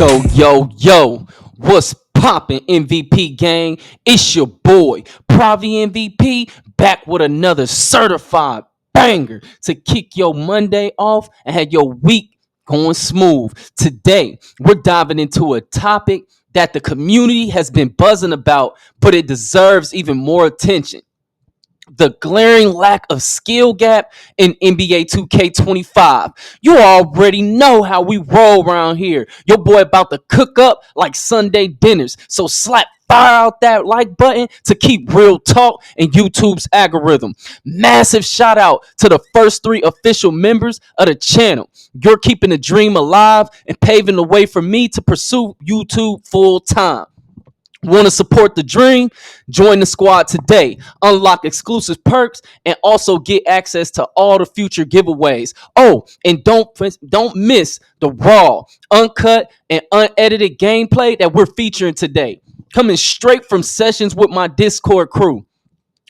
Yo, what's poppin', MVP gang? It's your boy, Pravi MVP, back with another certified banger to kick your Monday off and have your week going smooth. Today, we're diving into a topic that the community has been buzzing about, but it deserves even more attention: the glaring lack of skill gap in NBA 2K25. You already know how we roll around here. Your boy about to cook up like Sunday dinners. So slap fire out that like button to keep real talk in YouTube's algorithm. Massive shout out to the first 3 official members of the channel. You're keeping the dream alive and paving the way for me to pursue YouTube full time. Want to support the dream? Join the squad today. Unlock exclusive perks and also get access to all the future giveaways. Oh, and don't miss the raw, uncut, and unedited gameplay that we're featuring today. Coming straight from sessions with my Discord crew.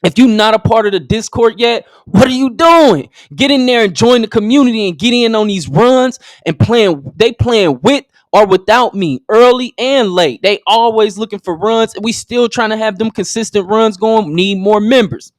If you're not a part of the Discord yet, what are you doing? Get in there and join the community and get in on these runs and playing with or without me, early and late. They always looking for runs. We still trying to have them consistent runs going. Need more members.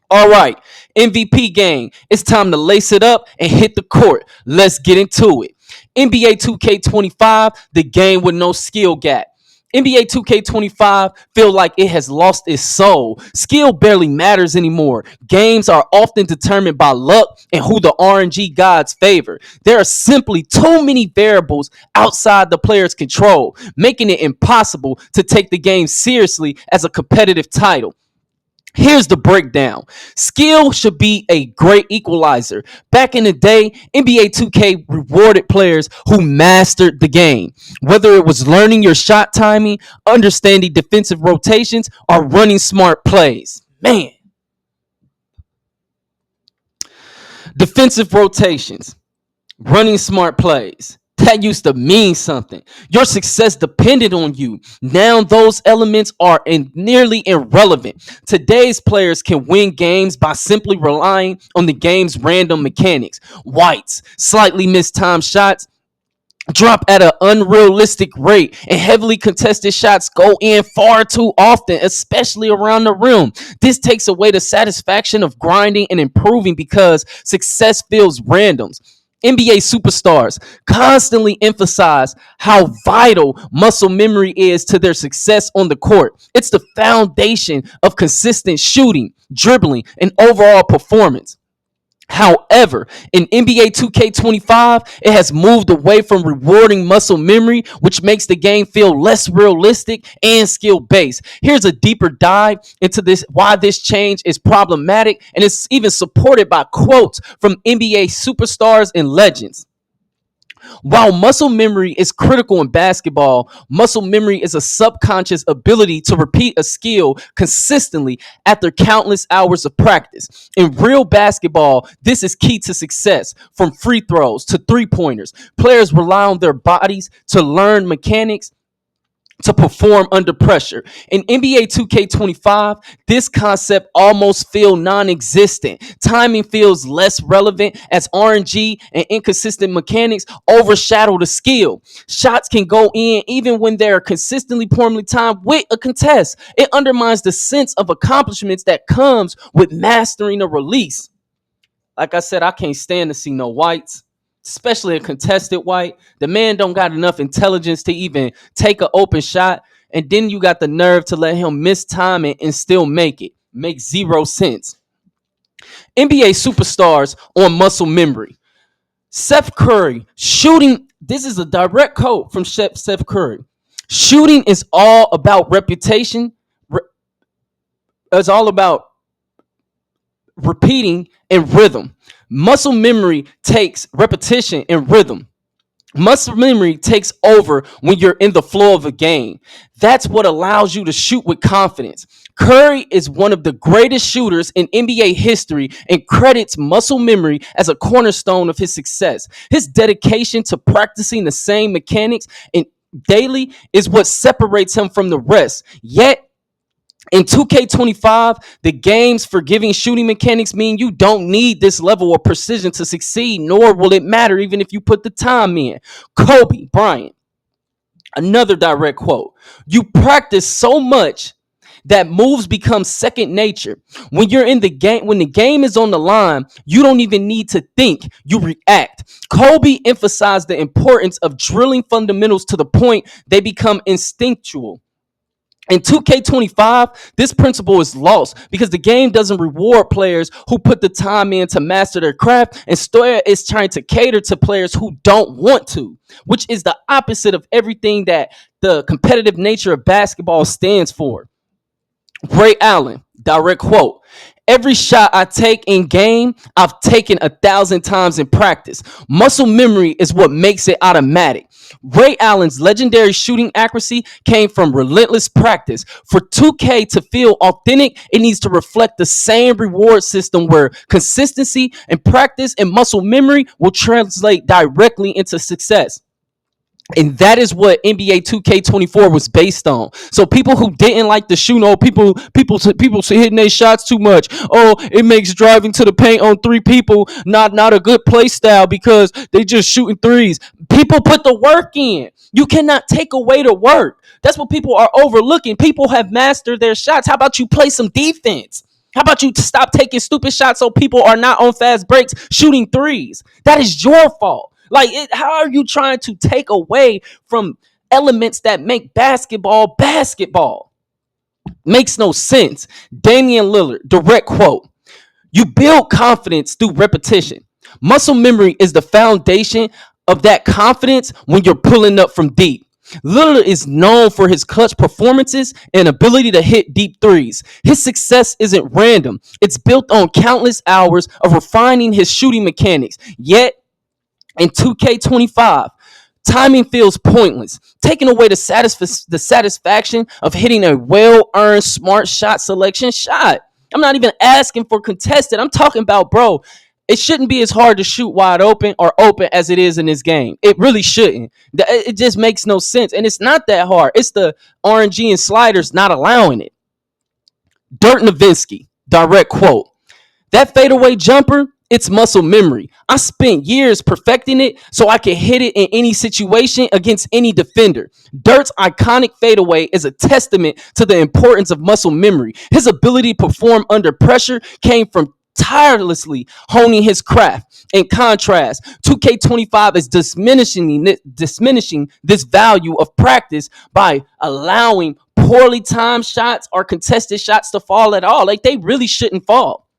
All right, MVP gang, it's time to lace it up and hit the court. Let's get into it. NBA 2K25, the game with no skill gap. NBA 2K25 feel like it has lost its soul. Skill barely matters anymore. Games are often determined by luck and who the RNG gods favor. There are simply too many variables outside the player's control, making it impossible to take the game seriously as a competitive title. Here's the breakdown. Skill should be a great equalizer. Back in the day, NBA 2K rewarded players who mastered the game. Whether it was learning your shot timing, understanding defensive rotations, or running smart plays. Man. Defensive rotations, running smart plays. That used to mean something. Your success depended on you. Now those elements are nearly irrelevant. Today's players can win games by simply relying on the game's random mechanics. Whites, slightly mistimed shots, drop at an unrealistic rate, and heavily contested shots go in far too often, especially around the rim. This takes away the satisfaction of grinding and improving because success feels random. NBA superstars constantly emphasize how vital muscle memory is to their success on the court. It's the foundation of consistent shooting, dribbling, and overall performance. However, in NBA 2K25, it has moved away from rewarding muscle memory, which makes the game feel less realistic and skill-based. Here's a deeper dive into this, why this change is problematic, and it's even supported by quotes from NBA superstars and legends. While muscle memory is critical in basketball, muscle memory is a subconscious ability to repeat a skill consistently after countless hours of practice. In real basketball, this is key to success. From free throws to three-pointers, players rely on their bodies to learn mechanics to perform under pressure. In NBA 2K25, this concept almost feels non-existent. Timing feels less relevant as RNG and inconsistent mechanics overshadow the skill. Shots can go in even when they are consistently poorly timed with a contest. It undermines the sense of accomplishments that comes with mastering a release. Like I said, I can't stand to see no whites, especially a contested white. The man don't got enough intelligence to even take an open shot, and then you got the nerve to let him miss time and still make it. Makes zero sense. NBA superstars on muscle memory. Seth Curry, shooting. This is a direct quote from Seth Curry. Shooting is all about reputation. It's all about repeating and rhythm. Muscle memory takes repetition and rhythm. Muscle memory takes over when you're in the flow of a game. That's what allows you to shoot with confidence. Curry is one of the greatest shooters in NBA history and credits muscle memory as a cornerstone of his success. His dedication to practicing the same mechanics and daily is what separates him from the rest. Yet, in 2K25, the game's forgiving shooting mechanics mean you don't need this level of precision to succeed, nor will it matter even if you put the time in. Kobe Bryant, Another direct quote. You practice so much that moves become second nature. When you're in the game, when the game is on the line, you don't even need to think, you react. Kobe emphasized the importance of drilling fundamentals to the point they become instinctual. In 2K25, this principle is lost because the game doesn't reward players who put the time in to master their craft. Instead, it's trying to cater to players who don't want to, which is the opposite of everything that the competitive nature of basketball stands for. Ray Allen, direct quote. Every shot I take in game, I've taken 1,000 times in practice. Muscle memory is what makes it automatic. Ray Allen's legendary shooting accuracy came from relentless practice. For 2K to feel authentic, it needs to reflect the same reward system where consistency and practice and muscle memory will translate directly into success. And that is what NBA 2K24 was based on. So people who didn't like the shoot, oh, people hitting their shots too much. Oh, it makes driving to the paint on three people not a good play style because they just shooting threes. People put the work in. You cannot take away the work. That's what people are overlooking. People have mastered their shots. How about you play some defense? How about you stop taking stupid shots so people are not on fast breaks shooting threes? That is your fault. How are you trying to take away from elements that make basketball basketball? Makes no sense. Damian Lillard, direct quote. You build confidence through repetition. Muscle memory is the foundation of that confidence when you're pulling up from deep. Lillard is known for his clutch performances and ability to hit deep threes. His success isn't random. It's built on countless hours of refining his shooting mechanics. Yet, in 2K25, timing feels pointless, taking away the satisfaction of hitting a well-earned smart shot selection shot. I'm not even asking for contested. I'm talking about, bro, it shouldn't be as hard to shoot wide open or open as it is in this game. It really shouldn't. It just makes no sense. And it's not that hard. It's the RNG and sliders not allowing it. Dirk Nowitzki, direct quote. That fadeaway jumper, it's muscle memory. I spent years perfecting it so I can hit it in any situation against any defender. Dirk's iconic fadeaway is a testament to the importance of muscle memory. His ability to perform under pressure came from tirelessly honing his craft. In contrast, 2K25 is diminishing this value of practice by allowing poorly timed shots or contested shots to fall at all. Like, they really shouldn't fall.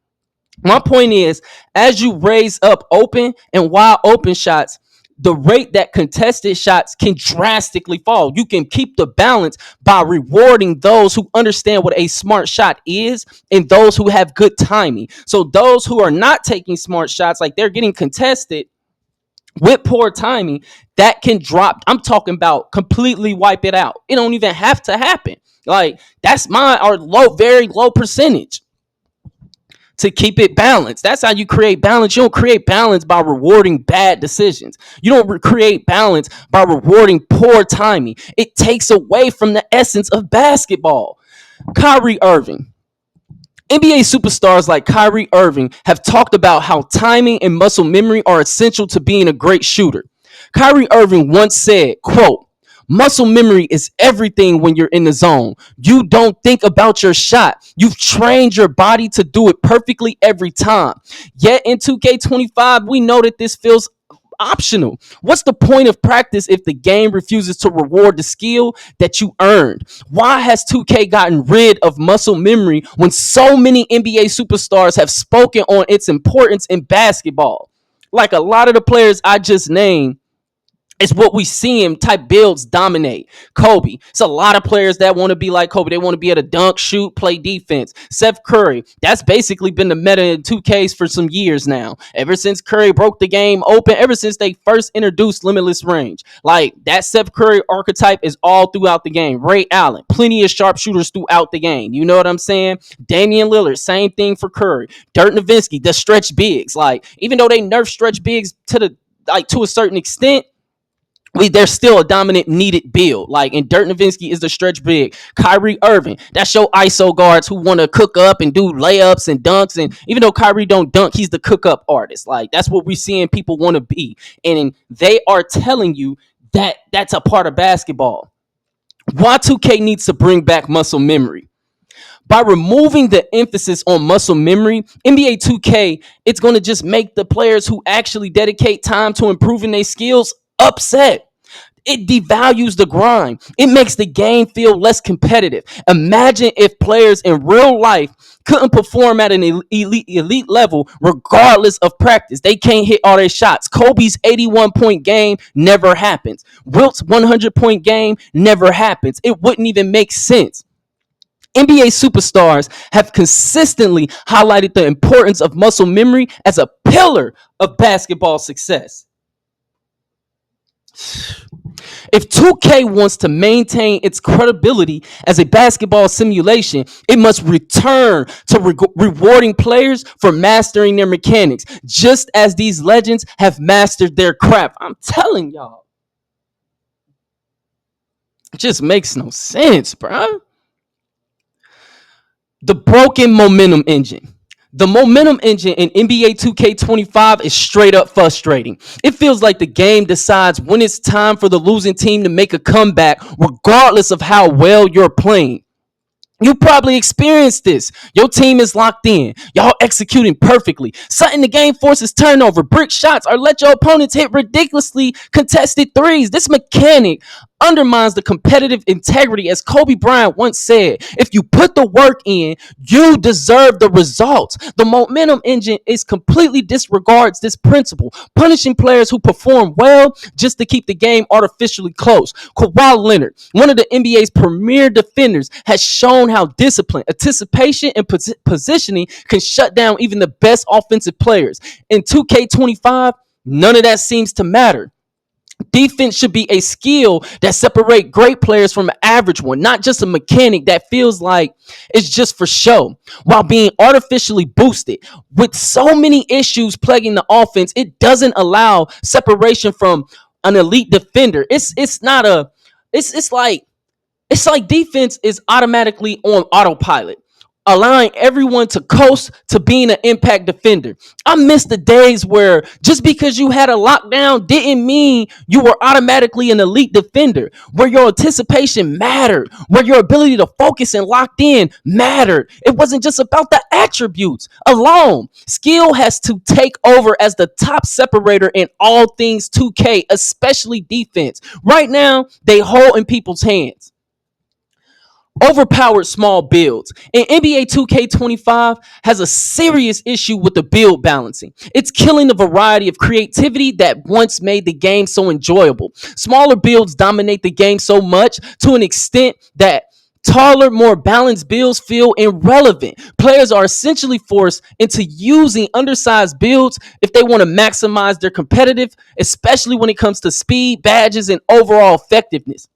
My point is, as you raise up open and wide open shots, the rate that contested shots can drastically fall. You can keep the balance by rewarding those who understand what a smart shot is and those who have good timing. So those who are not taking smart shots, like they're getting contested with poor timing, that can drop. I'm talking about completely wipe it out. It don't even have to happen. Like, that's my or low, very low percentage to keep it balanced. That's how you create balance. You don't create balance by rewarding bad decisions. You don't create balance by rewarding poor timing. It takes away from the essence of basketball. Kyrie Irving. NBA superstars like Kyrie Irving have talked about how timing and muscle memory are essential to being a great shooter. Kyrie Irving once said, quote, muscle memory is everything when you're in the zone. You don't think about your shot. You've trained your body to do it perfectly every time. Yet in 2K25, we know that this feels optional. What's the point of practice if the game refuses to reward the skill that you earned? Why has 2K gotten rid of muscle memory when so many NBA superstars have spoken on its importance in basketball? Like, a lot of the players I just named, it's what we see him type builds dominate. Kobe. It's a lot of players that want to be like Kobe. They want to be able to dunk, shoot, play defense. Steph Curry. That's basically been the meta in 2Ks for some years now. Ever since Curry broke the game open, ever since they first introduced limitless range. Like, that Steph Curry archetype is all throughout the game. Ray Allen. Plenty of sharpshooters throughout the game. You know what I'm saying? Damian Lillard. Same thing for Curry. Dirk Nowitzki. The stretch bigs. Like, even though they nerf stretch bigs to a certain extent, there's still a dominant needed build. Like, and Dirk Nowitzki is the stretch big. Kyrie Irving, that's your ISO guards who want to cook up and do layups and dunks. And even though Kyrie don't dunk, he's the cook up artist. Like, that's what we're seeing people want to be. And they are telling you That's a part of basketball. Why 2K needs to bring back muscle memory. By removing the emphasis on muscle memory, NBA 2K, it's going to just make the players who actually dedicate time to improving their skills upset. It devalues the grind. It makes the game feel less competitive. Imagine if players in real life couldn't perform at an elite level regardless of practice. They can't hit all their shots. Kobe's 81-point game never happens. Wilt's 100-point game never happens. It wouldn't even make sense. NBA superstars have consistently highlighted the importance of muscle memory as a pillar of basketball success. If 2K wants to maintain its credibility as a basketball simulation, it must return to rewarding players for mastering their mechanics, just as these legends have mastered their craft. I'm telling y'all. It just makes no sense, bro. The broken momentum engine. The momentum engine in NBA 2K25 is straight up frustrating. It feels like the game decides when it's time for the losing team to make a comeback, regardless of how well you're playing. You probably experienced this. Your team is locked in. Y'all executing perfectly. Something the game forces turnover, brick shots, or let your opponents hit ridiculously contested threes. This mechanic undermines the competitive integrity. As Kobe Bryant once said, if you put the work in, you deserve the results. The momentum engine is completely disregards this principle, punishing players who perform well just to keep the game artificially close. Kawhi Leonard, one of the NBA's premier defenders, has shown how discipline, anticipation, and positioning can shut down even the best offensive players. In 2K25, none of that seems to matter. Defense should be a skill that separates great players from an average one, not just a mechanic that feels like it's just for show, while being artificially boosted. With so many issues plaguing the offense, it doesn't allow separation from an elite defender. It's like defense is automatically on autopilot, allowing everyone to coast to being an impact defender. I miss the days where just because you had a lockdown didn't mean you were automatically an elite defender, where your anticipation mattered, where your ability to focus and locked in mattered. It wasn't just about the attributes alone. Skill has to take over as the top separator in all things 2K, especially defense. Right now, they hold in people's hands. Overpowered small builds. And NBA 2K25 has a serious issue with the build balancing. It's killing the variety of creativity that once made the game so enjoyable. Smaller builds dominate the game so much to an extent that taller, more balanced builds feel irrelevant. Players are essentially forced into using undersized builds if they want to maximize their competitive, especially when it comes to speed, badges, and overall effectiveness.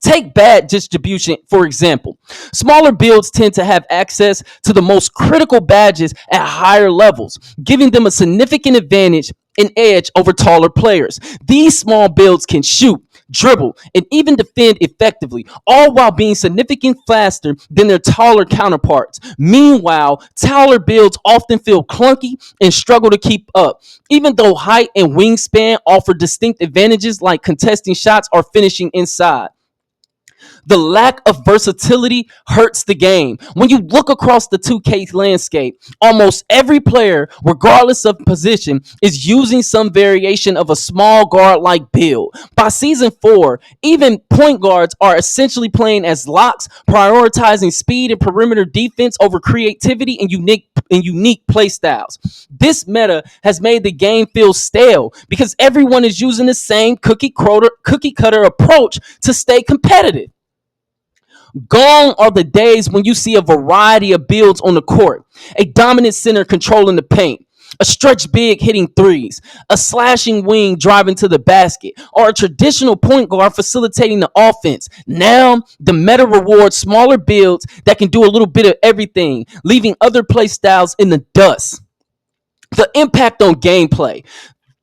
Take bad distribution, for example. Smaller builds tend to have access to the most critical badges at higher levels, giving them a significant advantage and edge over taller players. These small builds can shoot, dribble, and even defend effectively, all while being significantly faster than their taller counterparts. Meanwhile, taller builds often feel clunky and struggle to keep up, even though height and wingspan offer distinct advantages like contesting shots or finishing inside. The lack of versatility hurts the game. When you look across the 2K landscape, almost every player, regardless of position, is using some variation of a small guard like build. By season 4, even point guards are essentially playing as locks, prioritizing speed and perimeter defense over creativity and unique play styles. This meta has made the game feel stale because everyone is using the same cookie cutter approach to stay competitive. Gone are the days when you see a variety of builds on the court. A dominant center controlling the paint, a stretch big hitting threes, a slashing wing driving to the basket, or a traditional point guard facilitating the offense. Now, the meta rewards smaller builds that can do a little bit of everything, leaving other play styles in the dust. The impact on gameplay.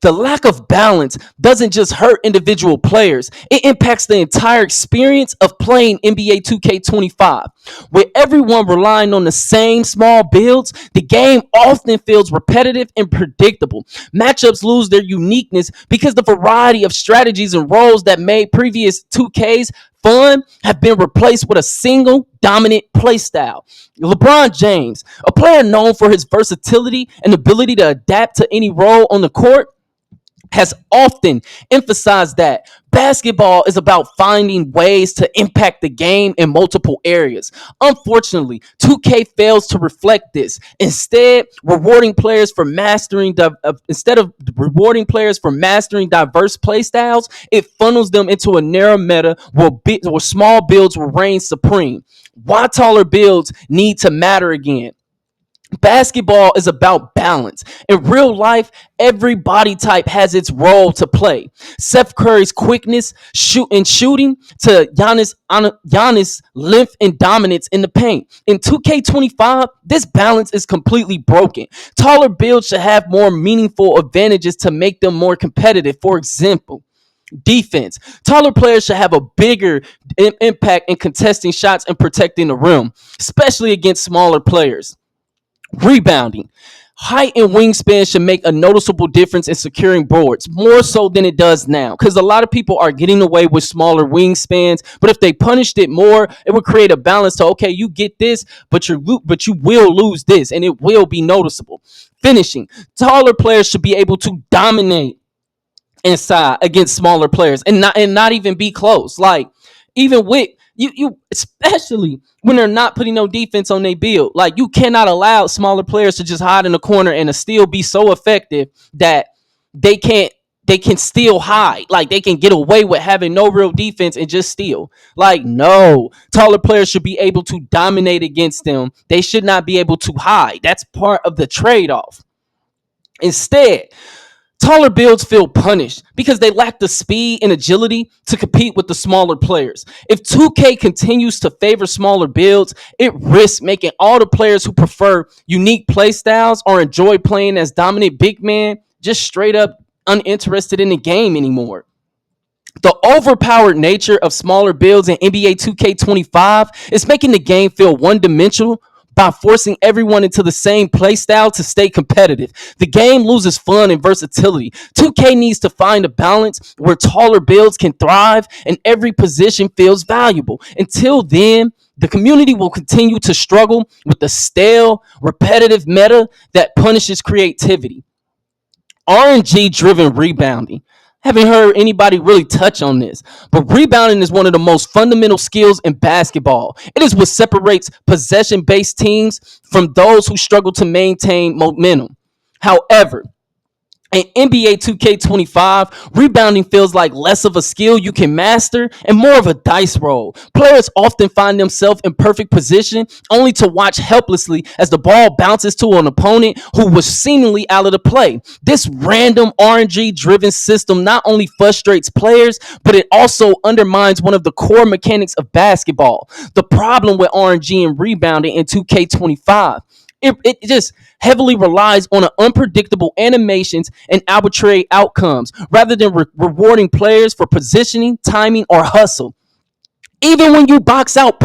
The lack of balance doesn't just hurt individual players, it impacts the entire experience of playing NBA 2K25. With everyone relying on the same small builds, the game often feels repetitive and predictable. Matchups lose their uniqueness because the variety of strategies and roles that made previous 2Ks fun have been replaced with a single dominant playstyle. LeBron James, a player known for his versatility and ability to adapt to any role on the court, has often emphasized that basketball is about finding ways to impact the game in multiple areas. Unfortunately, 2K fails to reflect this. Instead of rewarding players for mastering diverse playstyles, it funnels them into a narrow meta where small builds will reign supreme. Why taller builds need to matter again? Basketball is about balance. In real life, every body type has its role to play. Steph Curry's quickness, shooting to Giannis' length and dominance in the paint. In 2K25, this balance is completely broken. Taller builds should have more meaningful advantages to make them more competitive. For example, defense. Taller players should have a bigger impact in contesting shots and protecting the rim, especially against smaller players. Rebounding. Height and wingspan should make a noticeable difference in securing boards, more so than it does now. Because a lot of people are getting away with smaller wingspans, but if they punished it more, it would create a balance to, okay, you get this, but you will lose this, and it will be noticeable. Finishing. Taller players should be able to dominate inside against smaller players and not even be close. Like, even with you especially when they're not putting no defense on their build. Like, you cannot allow smaller players to just hide in the corner and to still be so effective that they can still hide. Like, they can get away with having no real defense and just steal. Like, no. Taller players should be able to dominate against them. They should not be able to hide. That's part of the trade-off. Instead, taller builds feel punished because they lack the speed and agility to compete with the smaller players. If 2K continues to favor smaller builds, it risks making all the players who prefer unique playstyles or enjoy playing as dominant big man just straight up uninterested in the game anymore. The overpowered nature of smaller builds in NBA 2K25 is making the game feel one dimensional by forcing everyone into the same playstyle to stay competitive. The game loses fun and versatility. 2K needs to find a balance where taller builds can thrive and every position feels valuable. Until then, the community will continue to struggle with the stale, repetitive meta that punishes creativity. RNG driven rebounding. Haven't heard anybody really touch on this, but rebounding is one of the most fundamental skills in basketball. It is what separates possession based teams from those who struggle to maintain momentum. However, in NBA 2K25, rebounding feels like less of a skill you can master and more of a dice roll. Players often find themselves in perfect position only to watch helplessly as the ball bounces to an opponent who was seemingly out of the play. This random RNG driven system not only frustrates players, but it also undermines one of the core mechanics of basketball. The problem with RNG and rebounding in 2K25, it just heavily relies on unpredictable animations and arbitrary outcomes rather than rewarding players for positioning, timing, or hustle. Even when you box out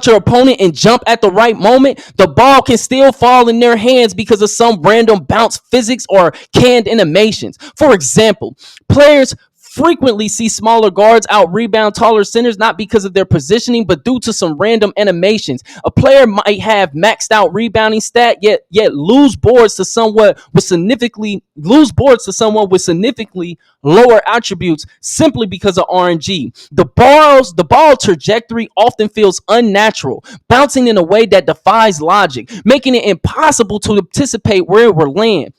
your opponent and jump at the right moment, the ball can still fall in their hands because of some random bounce physics or canned animations. For example, players frequently see smaller guards out rebound taller centers not because of their positioning but due to some random animations. A player might have maxed out rebounding stat yet lose boards to someone with significantly lower attributes simply because of RNG. The ball trajectory often feels unnatural, bouncing in a way that defies logic, making it impossible to anticipate where it will land.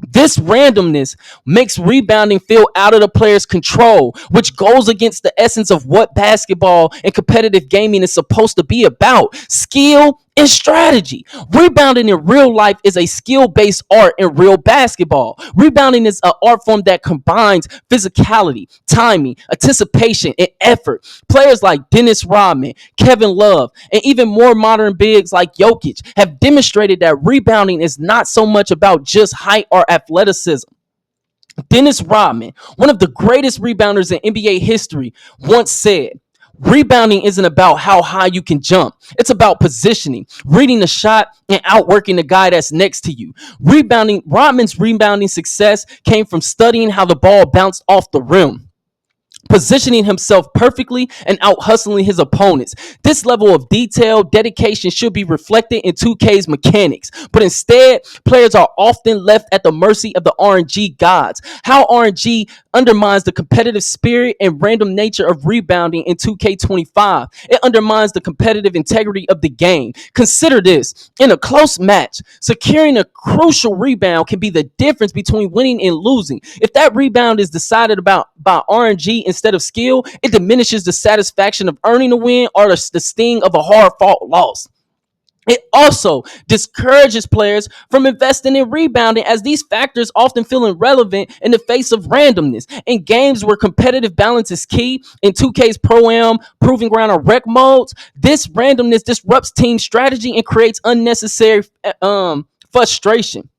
This randomness makes rebounding feel out of the player's control, which goes against the essence of what basketball and competitive gaming is supposed to be about: skill and strategy. Rebounding in real life is a skill-based art in real basketball. Rebounding is an art form that combines physicality, timing, anticipation, and effort. Players like Dennis Rodman, Kevin Love, and even more modern bigs like Jokic have demonstrated that rebounding is not so much about just height or athleticism. Dennis Rodman, one of the greatest rebounders in NBA history, once said, "Rebounding isn't about how high you can jump. It's about positioning, reading the shot, and outworking the guy that's next to you." Rodman's rebounding success came from studying how the ball bounced off the rim, positioning himself perfectly and out hustling his opponents. This level of detail, dedication should be reflected in 2K's mechanics, but instead, players are often left at the mercy of the RNG gods. How RNG undermines the competitive spirit and random nature of rebounding in 2K25. It undermines the competitive integrity of the game. Consider this: in a close match, securing a crucial rebound can be the difference between winning and losing. If that rebound is decided about by RNG instead of skill, it diminishes the satisfaction of earning a win or the sting of a hard fought loss. It also discourages players from investing in rebounding, as these factors often feel irrelevant in the face of randomness. In games where competitive balance is key, in 2K's Pro-Am, Proving Ground, or Rec modes, this randomness disrupts team strategy and creates unnecessary frustration.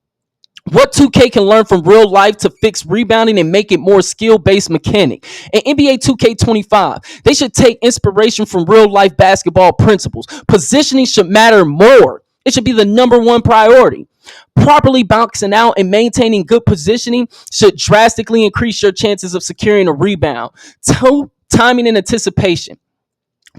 What 2K can learn from real life to fix rebounding and make it more skill-based mechanic. In NBA 2K25, they should take inspiration from real life basketball principles. Positioning should matter more. It should be the number one priority. Properly bouncing out and maintaining good positioning should drastically increase your chances of securing a rebound. Two, timing and anticipation.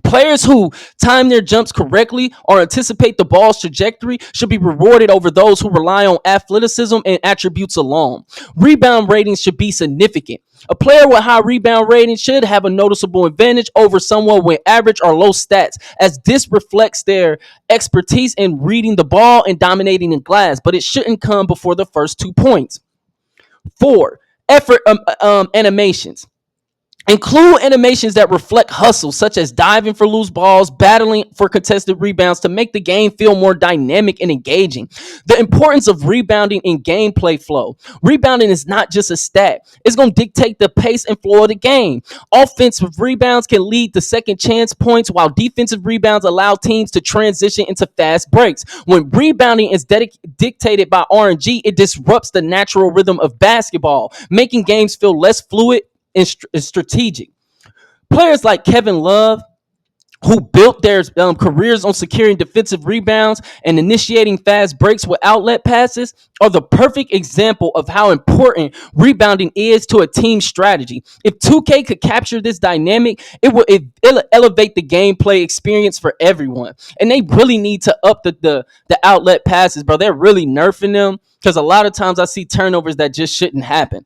Players who time their jumps correctly or anticipate the ball's trajectory should be rewarded over those who rely on athleticism and attributes alone. Rebound ratings should be significant. A player with high rebound rating should have a noticeable advantage over someone with average or low stats, as this reflects their expertise in reading the ball and dominating in glass, but it shouldn't come before the first 2 points. 4. Effort animations. Include animations that reflect hustle, such as diving for loose balls, battling for contested rebounds, to make the game feel more dynamic and engaging. The importance of rebounding in gameplay flow. Rebounding is not just a stat, it's going to dictate the pace and flow of the game. Offensive rebounds can lead to second chance points, while defensive rebounds allow teams to transition into fast breaks. When rebounding is dictated by RNG, it disrupts the natural rhythm of basketball, making games feel less fluid and strategic. Players like Kevin Love, who built their careers on securing defensive rebounds and initiating fast breaks with outlet passes, are the perfect example of how important rebounding is to a team strategy. If 2K could capture this dynamic, it'll elevate the gameplay experience for everyone. And they really need to up the outlet passes, bro. They're really nerfing them, because a lot of times I see turnovers that just shouldn't happen.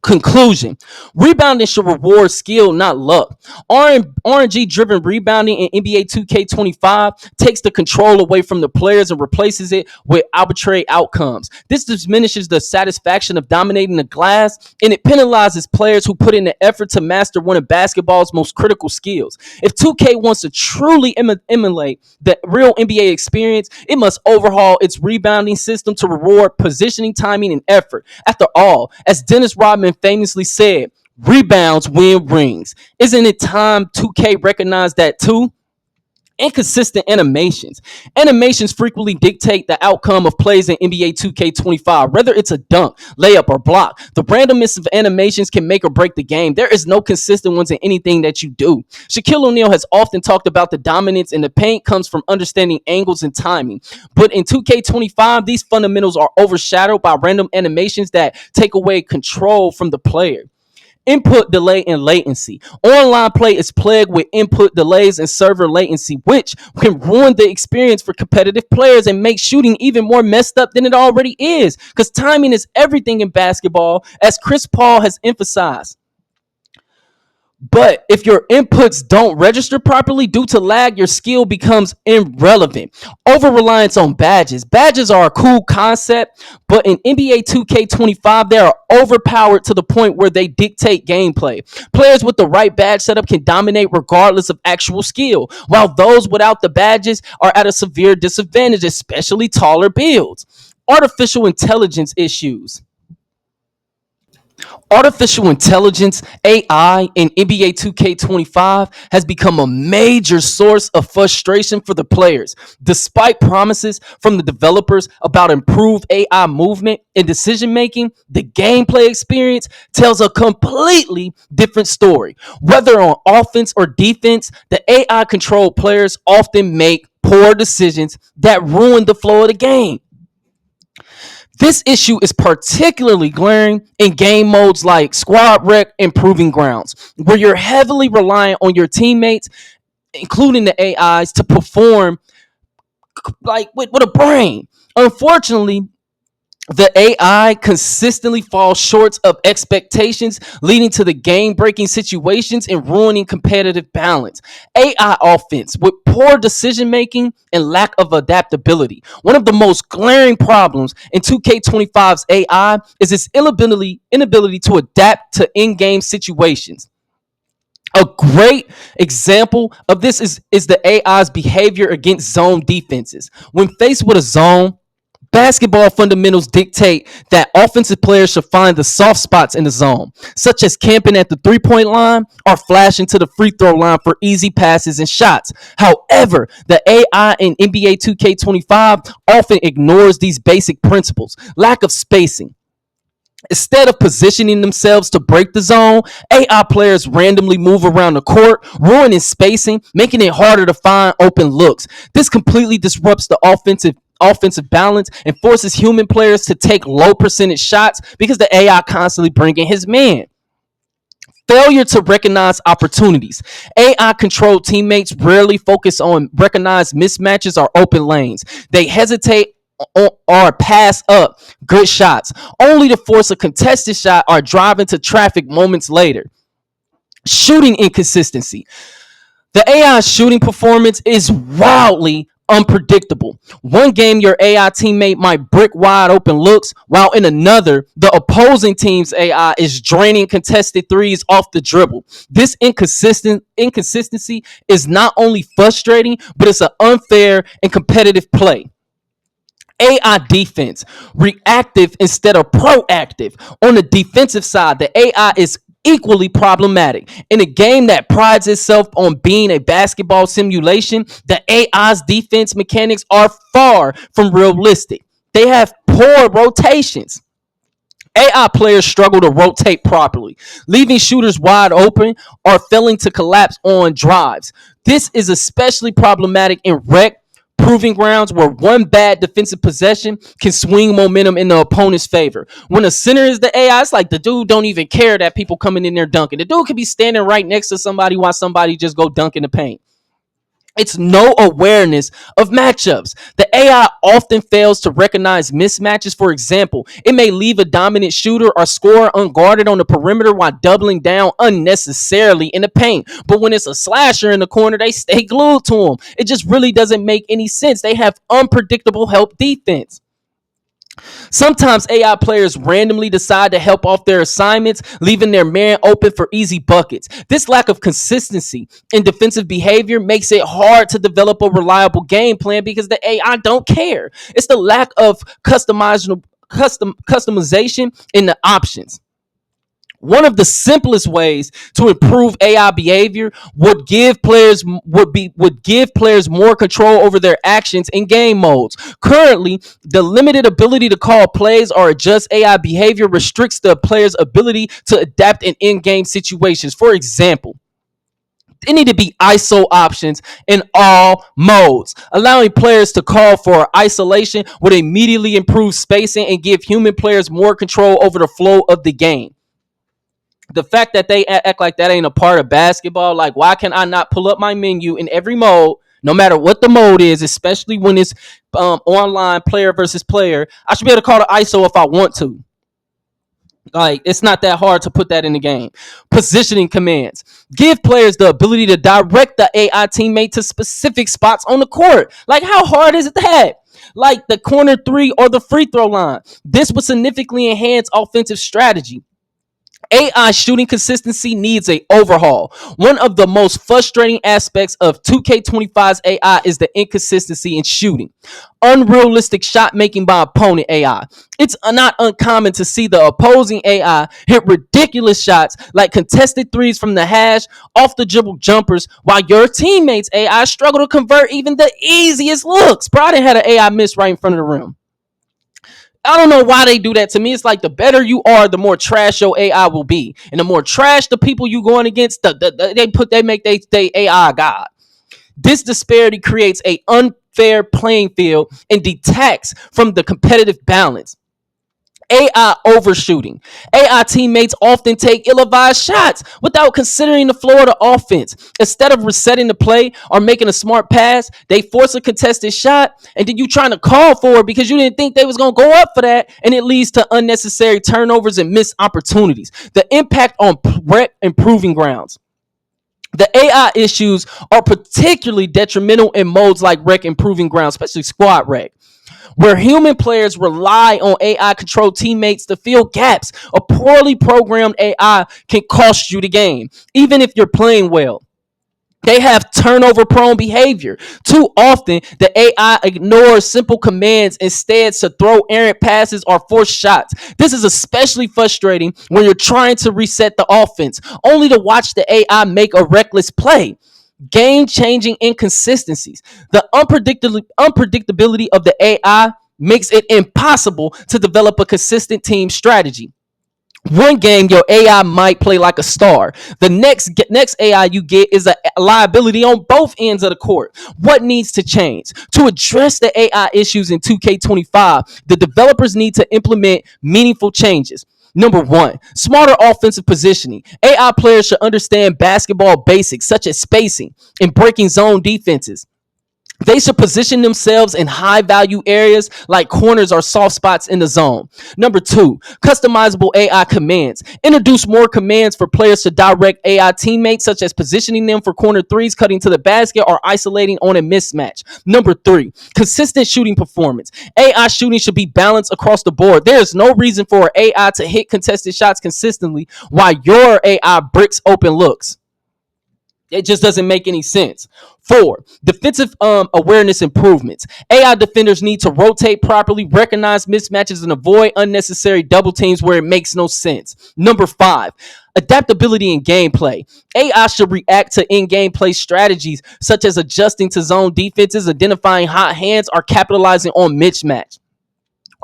Conclusion: rebounding should reward skill, not luck. RNG driven rebounding in NBA 2K25 takes the control away from the players and replaces it with arbitrary outcomes. This diminishes the satisfaction of dominating the glass, and it penalizes players who put in the effort to master one of basketball's most critical skills. If 2K wants to truly emulate the real NBA experience, it must overhaul its rebounding system to reward positioning, timing, and effort. After all, as Dennis Rodman famously said, "Rebounds win rings." Isn't it time 2K recognized that too? Inconsistent animations. Animations frequently dictate the outcome of plays in NBA 2K25, whether it's a dunk, layup, or block. The randomness of animations can make or break the game. There is no consistent ones in anything that you do. Shaquille O'Neal has often talked about the dominance in the paint comes from understanding angles and timing. But in 2K25, these fundamentals are overshadowed by random animations that take away control from the player. Input delay and latency. Online play is plagued with input delays and server latency, which can ruin the experience for competitive players and make shooting even more messed up than it already is. Because timing is everything in basketball, as Chris Paul has emphasized. But if your inputs don't register properly due to lag, your skill becomes irrelevant. Over reliance on badges. Badges are a cool concept, but in NBA 2K25, they are overpowered to the point where they dictate gameplay. Players with the right badge setup can dominate regardless of actual skill, while those without the badges are at a severe disadvantage, especially taller builds. Artificial intelligence issues. Artificial intelligence, AI, in NBA 2K25 has become a major source of frustration for the players. Despite promises from the developers about improved AI movement and decision making, the gameplay experience tells a completely different story. Whether on offense or defense, the AI controlled players often make poor decisions that ruin the flow of the game. This issue is particularly glaring in game modes like Squad Wreck and Proving Grounds, where you're heavily reliant on your teammates, including the AIs, to perform like with a brain. Unfortunately, the AI consistently falls short of expectations, leading to the game breaking situations and ruining competitive balance. AI offense with poor decision making and lack of adaptability. One of the most glaring problems in 2K25's AI is its inability to adapt to in game situations. A great example of this is the AI's behavior against zone defenses. When faced with a zone, basketball fundamentals dictate that offensive players should find the soft spots in the zone, such as camping at the 3-point line or flashing to the free throw line for easy passes and shots. However, the AI in NBA 2K25 often ignores these basic principles. Lack of spacing. Instead of positioning themselves to break the zone, AI players randomly move around the court, ruining spacing, making it harder to find open looks. This completely disrupts the offensive balance and forces human players to take low percentage shots because the AI constantly bringing his man. Failure to recognize opportunities. AI controlled teammates rarely focus on recognized mismatches or open lanes. They hesitate or pass up good shots, only to force a contested shot or drive into traffic moments later. Shooting inconsistency. The AI shooting performance is wildly unpredictable. One game, your AI teammate might brick wide open looks, while in another, the opposing team's AI is draining contested threes off the dribble. This inconsistency is not only frustrating, but it's an unfair and competitive play. AI defense, reactive instead of proactive. On the defensive side, the AI is equally problematic. In a game that prides itself on being a basketball simulation, the AI's defense mechanics are far from realistic. They have poor rotations. AI players struggle to rotate properly, leaving shooters wide open or failing to collapse on drives. This is especially problematic in rec proving grounds where one bad defensive possession can swing momentum in the opponent's favor. When a center is the AI, it's like the dude don't even care that people coming in there dunking. The dude could be standing right next to somebody while somebody just go dunk in the paint. It's no awareness of matchups. The AI often fails to recognize mismatches. For example, it may leave a dominant shooter or scorer unguarded on the perimeter while doubling down unnecessarily in the paint. But when it's a slasher in the corner, they stay glued to him. It just really doesn't make any sense. They have unpredictable help defense. Sometimes AI players randomly decide to help off their assignments, leaving their man open for easy buckets. This lack of consistency in defensive behavior makes it hard to develop a reliable game plan because the AI don't care. It's the lack of customization in the options. One of the simplest ways to improve AI behavior would give players more control over their actions in game modes. Currently, the limited ability to call plays or adjust AI behavior restricts the player's ability to adapt in in-game situations. For example, there need to be ISO options in all modes. Allowing players to call for isolation would immediately improve spacing and give human players more control over the flow of the game. The fact that they act like that ain't a part of basketball, like why can I not pull up my menu in every mode, no matter what the mode is, especially when it's online player versus player? I should be able to call the ISO if I want to. Like, it's not that hard to put that in the game. Positioning commands give players the ability to direct the AI teammate to specific spots on the court. Like, how hard is that? Like the corner three or the free throw line. This would significantly enhance offensive strategy. AI shooting consistency needs a overhaul. One of the most frustrating aspects of 2K25's AI is the inconsistency in shooting. Unrealistic shot making by opponent AI. It's not uncommon to see the opposing AI hit ridiculous shots like contested threes from the hash, off the dribble jumpers, while your teammates AI struggle to convert even the easiest looks. Bro, I had an AI miss right in front of the rim. I don't know why they do that. To me, it's like the better you are, the more trash your AI will be, and the more trash the people you going against, they make they AI god. This disparity creates a unfair playing field and detacks from the competitive balance. AI overshooting. AI teammates often take ill-advised shots without considering the flow of the offense. Instead of resetting the play or making a smart pass, they force a contested shot, and then you trying to call for it because you didn't think they was going to go up for that, and it leads to unnecessary turnovers and missed opportunities. The impact on rec improving grounds. The AI issues are particularly detrimental in modes like rec improving grounds, especially squad rec, where human players rely on AI controlled teammates to fill gaps. A poorly programmed AI can cost you the game, even if you're playing well. They have turnover prone behavior. Too often, the AI ignores simple commands instead to throw errant passes or force shots. This is especially frustrating when you're trying to reset the offense, only to watch the AI make a reckless play. Game changing inconsistencies. The unpredictability of the AI makes it impossible to develop a consistent team strategy. One game your AI might play like a star. The next AI you get is a liability on both ends of the court. What needs to change? To address the AI issues in 2K25, the developers need to implement meaningful changes. Number one, smarter offensive positioning. AI players should understand basketball basics such as spacing and breaking zone defenses. They should position themselves in high value areas like corners or soft spots in the zone. Number two, customizable AI commands. Introduce more commands for players to direct AI teammates, such as positioning them for corner threes, cutting to the basket, or isolating on a mismatch. Number three, consistent shooting performance. AI shooting should be balanced across the board. There is no reason for AI to hit contested shots consistently while your AI bricks open looks. It just doesn't make any sense. Four, defensive awareness improvements. AI defenders need to rotate properly, recognize mismatches, and avoid unnecessary double teams where it makes no sense. Number five, adaptability in gameplay. AI should react to in-game play strategies such as adjusting to zone defenses, identifying hot hands, or capitalizing on mismatch.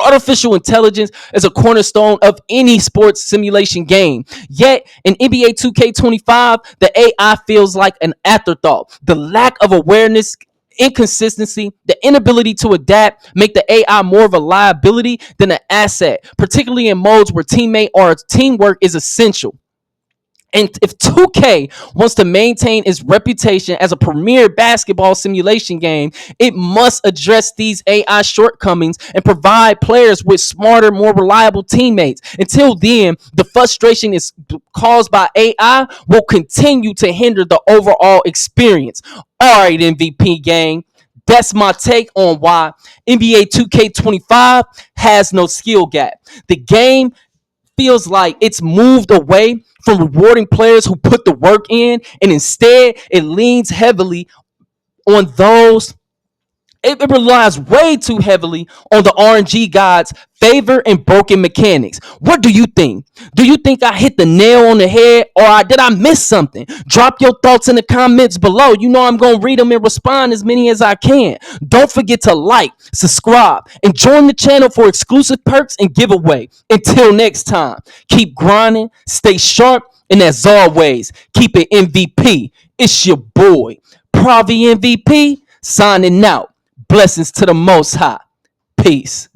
Artificial intelligence is a cornerstone of any sports simulation game. Yet, in NBA 2K25, the AI feels like an afterthought. The lack of awareness, inconsistency, the inability to adapt make the AI more of a liability than an asset, particularly in modes where teammate or teamwork is essential. And if 2K wants to maintain its reputation as a premier basketball simulation game, it must address these AI shortcomings and provide players with smarter, more reliable teammates. Until then, the frustration is caused by AI will continue to hinder the overall experience. All right, MVP gang. That's my take on why NBA 2K25 has no skill gap. The game feels like it's moved away from rewarding players who put the work in, and instead it leans heavily on those. It relies way too heavily on the RNG gods' favor and broken mechanics. What do you think? Do you think I hit the nail on the head, or did I miss something? Drop your thoughts in the comments below. You know I'm going to read them and respond as many as I can. Don't forget to like, subscribe, and join the channel for exclusive perks and giveaway. Until next time, keep grinding, stay sharp, and as always, keep it MVP. It's your boy, Pravi MVP, signing out. Blessings to the Most High. Peace.